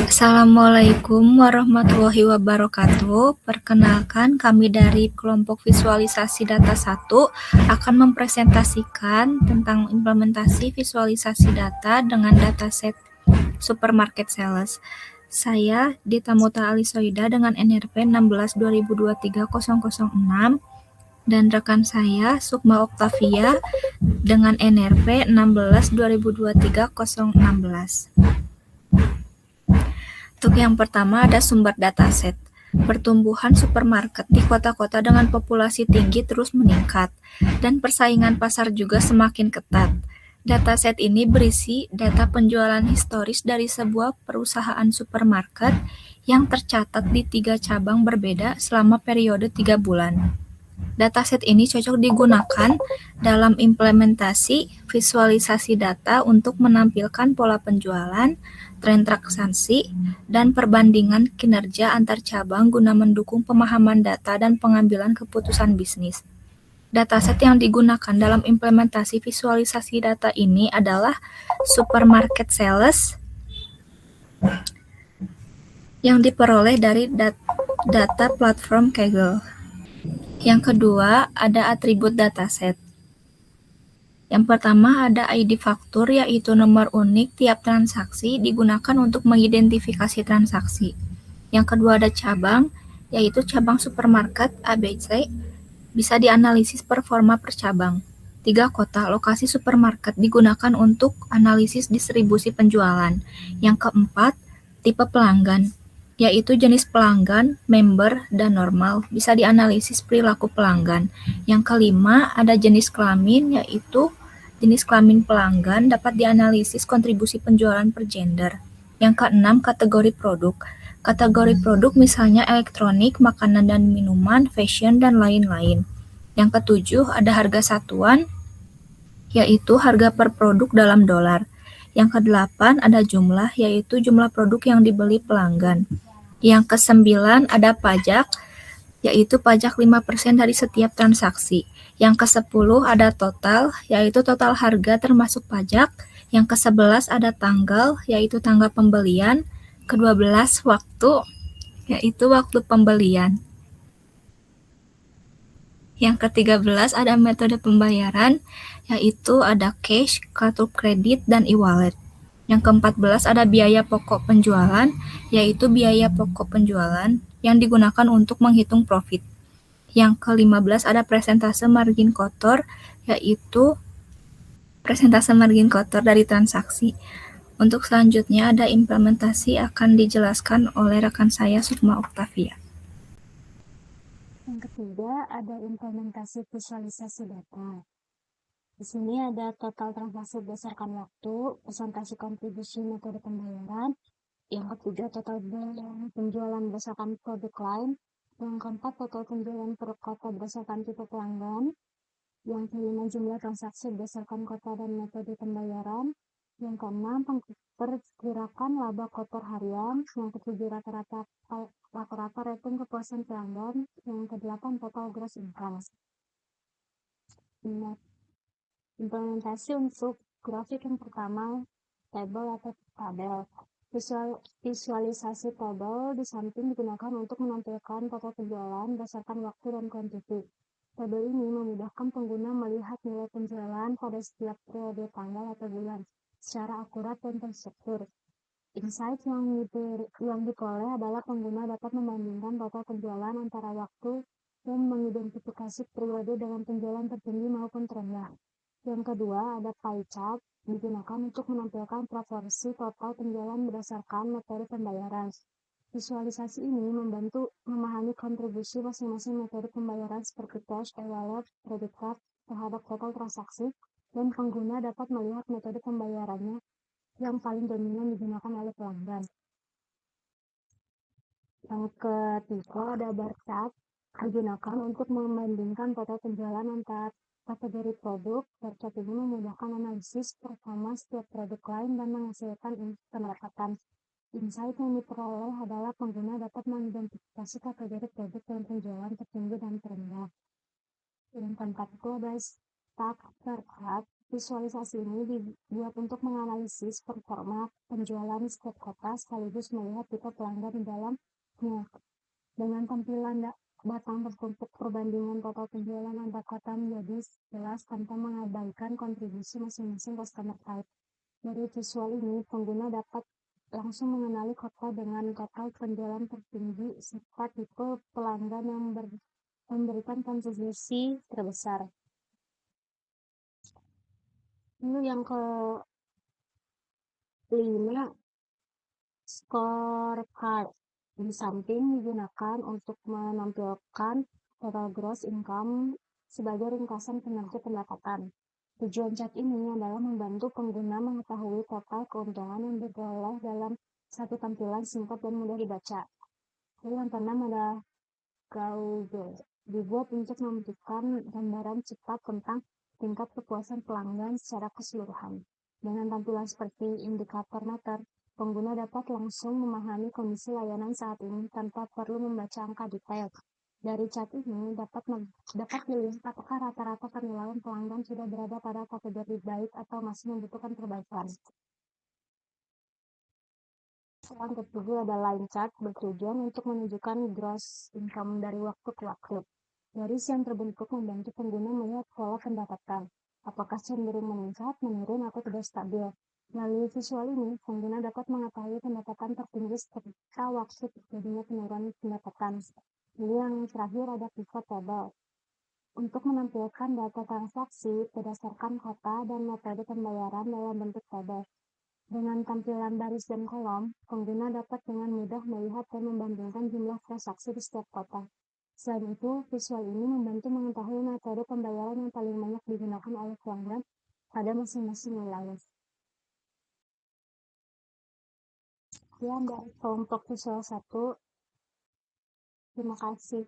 Assalamualaikum warahmatullahi wabarakatuh. Perkenalkan, kami dari kelompok visualisasi data 1 akan mempresentasikan tentang implementasi visualisasi data dengan dataset supermarket sales. Saya Dita Muta Alisoida dengan NRP 16/2023-006 dan rekan saya Sukma Oktavia dengan NRP 16/2023-016. Untuk yang pertama ada sumber dataset. Pertumbuhan supermarket di kota-kota dengan populasi tinggi terus meningkat, dan persaingan pasar juga semakin ketat. Dataset ini berisi data penjualan historis dari sebuah perusahaan supermarket yang tercatat di 3 cabang berbeda selama periode 3 bulan. Dataset ini cocok digunakan dalam implementasi visualisasi data untuk menampilkan pola penjualan, tren transaksi, dan perbandingan kinerja antar cabang guna mendukung pemahaman data dan pengambilan keputusan bisnis. Dataset yang digunakan dalam implementasi visualisasi data ini adalah supermarket sales yang diperoleh dari data platform Kaggle. Yang kedua, ada atribut dataset. Yang pertama ada ID faktur, yaitu nomor unik tiap transaksi digunakan untuk mengidentifikasi transaksi. Yang kedua ada cabang, yaitu cabang supermarket ABC bisa dianalisis performa per cabang. 3 kota, lokasi supermarket digunakan untuk analisis distribusi penjualan. Yang keempat, tipe pelanggan, yaitu jenis pelanggan, member, dan normal, bisa dianalisis perilaku pelanggan. Yang kelima, ada jenis kelamin, yaitu jenis kelamin pelanggan dapat dianalisis kontribusi penjualan per gender. Yang keenam, kategori produk. Kategori produk misalnya elektronik, makanan dan minuman, fashion, dan lain-lain. Yang ketujuh, ada harga satuan, yaitu harga per produk dalam dolar. Yang kedelapan, ada jumlah, yaitu jumlah produk yang dibeli pelanggan. Yang kesembilan, ada pajak, yaitu pajak 5% dari setiap transaksi. Yang ke-10 ada total, yaitu total harga termasuk pajak. Yang ke-11 ada tanggal, yaitu tanggal pembelian. Ke-12 waktu, yaitu waktu pembelian. Yang ke-13 ada metode pembayaran, yaitu ada cash, kartu kredit, dan e-wallet. Yang ke-14 ada biaya pokok penjualan, yaitu biaya pokok penjualan yang digunakan untuk menghitung profit. Yang ke-15 ada presentase margin kotor, yaitu presentase margin kotor dari transaksi. Untuk selanjutnya ada implementasi akan dijelaskan oleh rekan saya Sukma Oktavia. Yang ketiga ada implementasi visualisasi data. Di sini ada total transaksi berdasarkan waktu, presentasi kontribusi metode pembayaran. Yang ketiga total penjualan berdasarkan produk line. Yang keempat total penjualan per kota berdasarkan tipe pelanggan. Yang kelima jumlah transaksi berdasarkan kota dan metode pembayaran. Yang keenam perkirakan laba kotor harian. Yang ketujuh rata-rata rating kepuasan pelanggan. Yang kedelapan total gross income. Implementasi untuk grafik yang pertama, tabel atau tabel. Visualisasi tabel di samping digunakan untuk menampilkan total penjualan berdasarkan waktu dan kuantiti. Tabel ini memudahkan pengguna melihat nilai penjualan pada setiap periode tanggal atau bulan secara akurat dan terstruktur. Insight yang diperoleh adalah pengguna dapat membandingkan total penjualan antara waktu dan mengidentifikasi periode dengan penjualan tertinggi maupun terendah. Yang kedua, ada pie chart digunakan untuk menampilkan proporsi total penjualan berdasarkan metode pembayaran. Visualisasi ini membantu memahami kontribusi masing-masing metode pembayaran seperti cash, e-wallet, credit card terhadap total transaksi, dan pengguna dapat melihat metode pembayarannya yang paling dominan digunakan oleh pelanggan. Yang ketiga, ada bar chart digunakan untuk membandingkan total penjualan antar kategori produk. Bar chart ini memudahkan analisis performa setiap produk lain dan menghasilkan pendapatan. Insight yang diperoleh adalah pengguna dapat mengidentifikasi kategori produk dan penjualan tertinggi dan terendah. Yang keempat itu ada stack per chart Visualisasi ini dibuat untuk menganalisis performa penjualan setiap kota sekaligus melihat tipe pelanggan dalamnya. Dengan tampilan batang tertutup, perbandingan total penjualan antar kota menjadi jelas tanpa mengabaikan kontribusi masing-masing customer type. Dari visual ini, pengguna dapat langsung mengenali kota dengan total penjualan tertinggi serta tipe pelanggan yang memberikan kontribusi terbesar. Lalu yang kelima, scorecard. Di samping digunakan untuk menampilkan total gross income sebagai ringkasan kinerja pendapatan. Tujuan chart ini adalah membantu pengguna mengetahui total keuntungan yang diperoleh dalam satu tampilan singkat dan mudah dibaca. Lalu yang keenam ada Gauge, dibuat untuk memberikan gambaran cepat tentang tingkat kepuasan pelanggan secara keseluruhan. Dengan tampilan seperti indikator meter, pengguna dapat langsung memahami kondisi layanan saat ini tanpa perlu membaca angka detail. Dari chart ini dapat dilihat apakah rata-rata penilaian pelanggan sudah berada pada kategori baik atau masih membutuhkan perbaikan. Yang ketiga ada line chart, bertujuan untuk menunjukkan gross income dari waktu ke waktu. Garis yang terbentuk membantu pengguna melihat pola pendapatan, apakah cenderung meningkat, menurun, atau tidak stabil. Melalui visual ini, pengguna dapat mengetahui pendapatan tertinggi ketika waktu terjadinya penurunan pendapatan. Lalu yang terakhir ada pivot table. Untuk menampilkan data transaksi berdasarkan kota dan metode pembayaran dalam bentuk tabel. Dengan tampilan baris dan kolom, pengguna dapat dengan mudah melihat dan membandingkan jumlah transaksi di setiap kota. Selain itu, visual ini membantu mengetahui metode pembayaran yang paling banyak digunakan oleh pelanggan pada masing-masing wilayah. Sekian dari kelompok visual 1. Terima kasih.